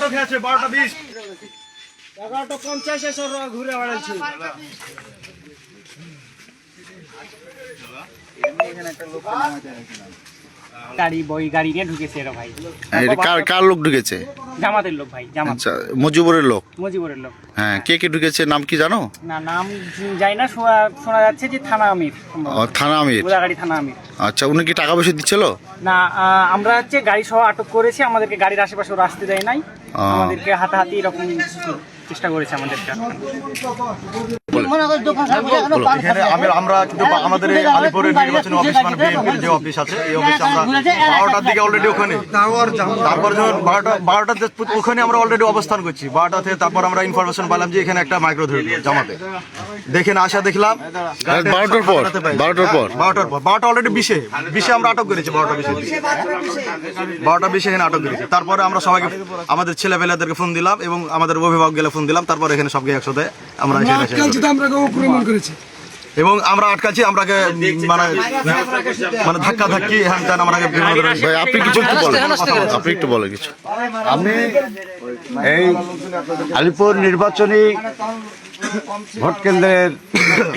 আটক হয়েছে 12:20 11:50 এসে ঘুরে বেড়াচ্ছে। গাড়ি নিয়ে ঢুকেছে এরা ভাই। কার লোক ঢুকেছে? জামাতের লোক ভাই, জামাত। আচ্ছা, মুজিবুরের লোক। মুজিবুরের লোক। হ্যাঁ, কে ঢুকেছে নাম কি জানো? না, নাম যাই না, শোনা যাচ্ছে যে থানা আমির। থানা আমির। গোদাগাড়ি থানা আমির। আচ্ছা, উনি কি টাকা পয়সা দিচ্ছিল? না, আমরা হচ্ছে গাড়ি সহ আটক করেছি, আমাদেরকে গাড়ির আশেপাশে ওরা আসতে দেয় নাই, আমাদেরকে হাতাহাতি এরকম চেষ্টা করেছে আমাদেরকে। এখানে আমরা কিন্তু আমাদের এই আলিপুরের নির্বাচনী অফিস মানে বিএনপির যে অফিস আছে এই অফিসে আমরা 12টার দিকে অলরেডি ওখানে, তারপর যখন 12টাতে ওখানে আমরা অলরেডি অবস্থান করছি। 12টা থেকে তারপর আমরা ইনফরমেশন পেলাম যে এখানে একটা মাইক্রো ধরে জামাতে। দেখে না আসা দেখলাম 12টার পর 12টা অলরেডি 20 আমরা আটক করেছি। 12:20 এখানে আটক করেছি। তারপরে আমরা সবাইকে আমাদের ছেলেপেলেদেরকে ফোন দিলাম এবং আমাদের অভিভাবক গেলে ফোন দিলাম। তারপর এখানে সবকে একসাথে আমরা এবং আমরা আটকাচ্ছি, আমরাকে মানে ধাক্কা ধাক্কি হ্যান ত্যান আমরা। আপনি কিছু আপনি একটু বলেন কিছু। আমি এই আলিপুর নির্বাচনী ভোট কেন্দ্রের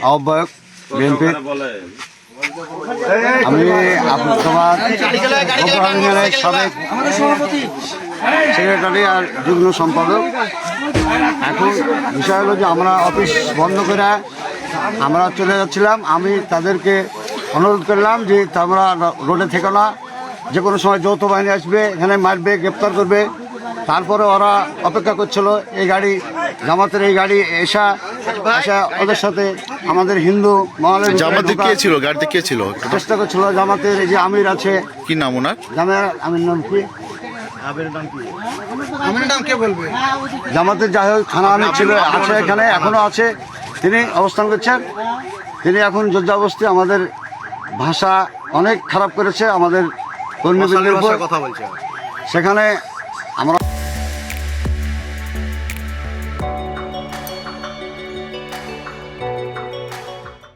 আহ্বায়ক বিএনপির। আমি তোমার সাবেক সেক্রেটারি আর যুগ্ম সম্পাদক। এখন বিষয় হলো যে আমরা অফিস বন্ধ করে আমরা চলে যাচ্ছিলাম। আমি তাদেরকে অনুরোধ করলাম যে তোমরা রোডে থেকো না, যে কোনো সময় যৌথ বাহিনী আসবে, এখানে মারবে, গ্রেপ্তার করবে। তারপরে ওরা অপেক্ষা করছিল এই গাড়ি, জামাতের এই গাড়ি আসা ওদের সাথে আমাদের হিন্দু মহলের জামাতে কে ছিল? গাড়িতে কে ছিল? চেষ্টা করছিল। জামাতের এই যে আমির আছে, কি নাম ওনার? আমির নাম কি? জামাতের যাই হোক থানা আমির ছিল, আছে এখানে, এখনো আছে। তিনি অবস্থান করছেন। তিনি এখন যুদ্ধাবস্থি আমাদের ভাষা অনেক খারাপ করেছে আমাদের কর্মীদের উপর। কথা বলছে সেখানে